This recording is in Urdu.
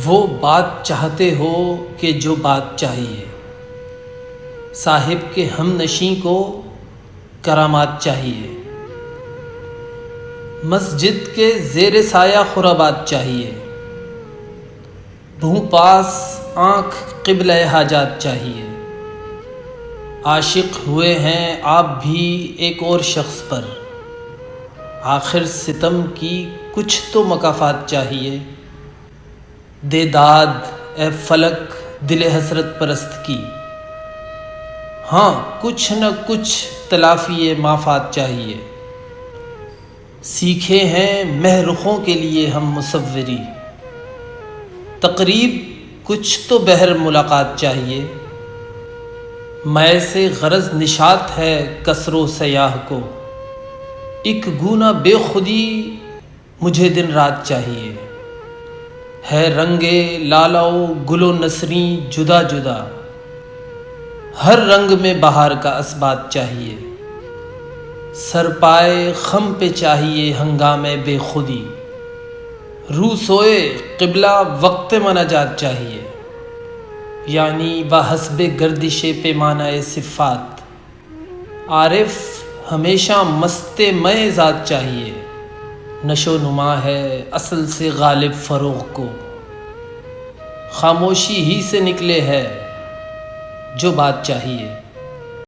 وہ بات چاہتے ہو کہ جو بات چاہیے، صاحب کے ہم نشیں کو کرامات چاہیے، مسجد کے زیر سایہ خرابات چاہیے، بھوں پاس آنکھ قبلہ حاجات چاہیے۔ عاشق ہوئے ہیں آپ بھی ایک اور شخص پر، آخر ستم کی کچھ تو مکافات چاہیے۔ دے داد اے فلک دل حسرت پرست کی، ہاں کچھ نہ کچھ تلافی مافات چاہیے۔ سیکھے ہیں مہ رخوں کے لیے ہم مصوری، تقریب کچھ تو بہر ملاقات چاہیے۔ میں سے غرض نشاط ہے کسر و سیاح کو، ایک گونا بے خودی مجھے دن رات چاہیے۔ ہے رنگ لالا و گل و نسریں جدا جدا، ہر رنگ میں بہار کا اثبات چاہیے۔ سر پائے خم پہ چاہیے ہنگامِ بے خودی، رو سوئے قبلہ وقت مناجات چاہیے۔ یعنی بحسب گردش پیمانہ صفات، عارف ہمیشہ مست مئے ذات چاہیے۔ نشو نما ہے اصل سے غالب فروغ کو، خاموشی ہی سے نکلے ہے جو بات چاہیے۔